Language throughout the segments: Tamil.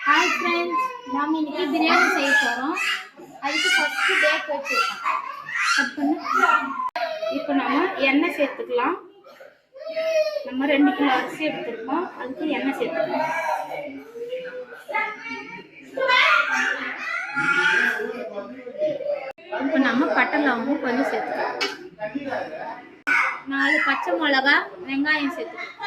ஹாய் ஃப்ரெண்ட்ஸ், நாம் இன்னைக்கு பிரியாணி செய்ய போகிறோம். அதுக்கு ஃபஸ்ட்டு பேக் வச்சுருக்கோம். கட் பண்ணு. இப்போ நம்ம எண்ணெய் சேர்த்துக்கலாம். நம்ம 2 கிலோ அரிசி எடுத்துருக்கோம். அதுக்கு எண்ணெய் சேர்த்துக்கலாம். இப்போ நம்ம பட்டை லவங்கம் கொஞ்சம் சேர்த்துக்கலாம். 4 பச்சை மிளகா, வெங்காயம் சேர்த்துக்கலாம்.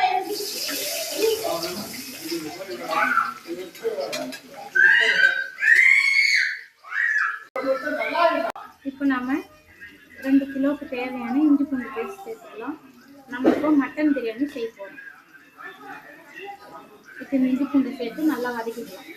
இப்போ நம்ம 2 கிலோவுக்கு தேவையான இஞ்சி பூண்டு பேஸ்ட் சேர்த்துக்கலாம். நம்ம இப்போ மட்டன் பிரியாணி செய்ய போகிறோம். இப்போ இஞ்சி பூண்டு சேர்த்து நல்லா வதக்கிக்கலாம்.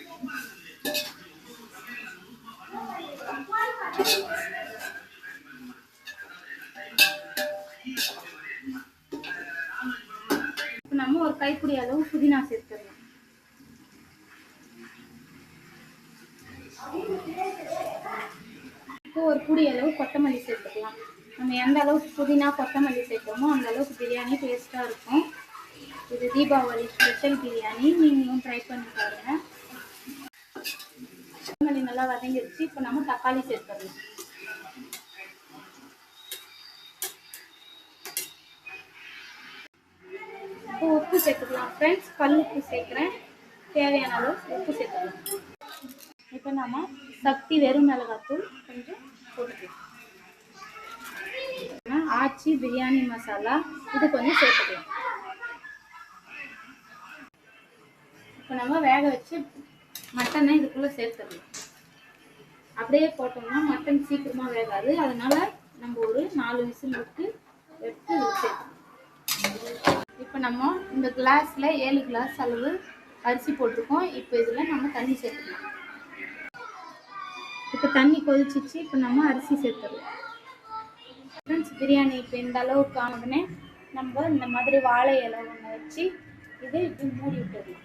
இப்போ நம்ம ஒரு கைப்பிடி அளவு புதினா சேர்த்துக்கலாம். இப்போ ஒரு பிடி அளவு கொத்தமல்லி சேர்த்துக்கலாம். நம்ம எந்த அளவுக்கு புதினா கொத்தமல்லி சேர்த்தோமோ அந்த அளவுக்கு பிரியாணி டேஸ்ட்டாக இருக்கும். இது தீபாவளி ஸ்பெஷல் பிரியாணி, நீங்களும் ட்ரை பண்ணி பாருங்கள். கொத்தமல்லி நல்லா வதங்கிடுச்சு. இப்போ நம்ம தக்காளி சேர்த்துடலாம். இப்போ உப்பு சேர்த்துக்கலாம் ஃப்ரெண்ட்ஸ். கல் உப்பு சேர்க்குறேன். தேவையான அளவு உப்பு சேர்த்துக்கலாம். இப்போ நம்ம சக்தி வெறும் மிளகாத்தூள் கொஞ்சம் போட்டுக்கலாம். ஆச்சி பிரியாணி மசாலா இது கொஞ்சம் சேர்த்துக்கலாம். இப்போ நம்ம வேக வச்சு மட்டனை இதுக்குள்ளே சேர்த்துடலாம். அப்படியே போட்டோம்னா மட்டன் சீக்கிரமாக வேகாது. அதனால் நம்ம ஒரு 4 விசில் விட்டு எடுத்து சேர்த்துக்கலாம். இப்போ நம்ம இந்த கிளாஸில் 7 கிளாஸ் அளவு அரிசி போட்டிருக்கோம். இப்போ இதில் நம்ம தண்ணி சேர்த்துக்கலாம். இப்போ தண்ணி கொதிச்சிச்சு. இப்போ நம்ம அரிசி சேர்த்துடலாம். ஃப்ரெண்ட்ஸ், பிரியாணி இப்போ இந்த அளவுக்கு ஆனதுன்னே நம்ம இந்த மாதிரி வாழை இலை ஒன்று வச்சு இதை இப்படி மூடி விட்டுடலாம்.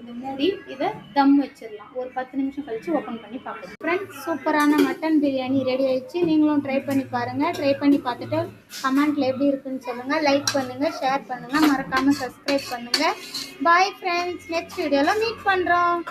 இதை மூடி இதை தம் வச்சிடலாம். ஒரு 10 நிமிஷம் கழித்து ஓப்பன் பண்ணி பார்க்கலாம். ஃப்ரெண்ட்ஸ், சூப்பரான மட்டன் பிரியாணி ரெடி ஆயிடுச்சு. நீங்களும் ட்ரை பண்ணி பாருங்கள். ட்ரை பண்ணி பார்த்துட்டு கமெண்ட்டில் எப்படி இருக்குன்னு சொல்லுங்கள். லைக் பண்ணுங்கள், ஷேர் பண்ணுங்கள், மறக்காமல் சப்ஸ்கிரைப் பண்ணுங்கள். பாய் ஃப்ரெண்ட்ஸ், நெக்ஸ்ட் வீடியோவில் மீட் பண்ணுறோம்.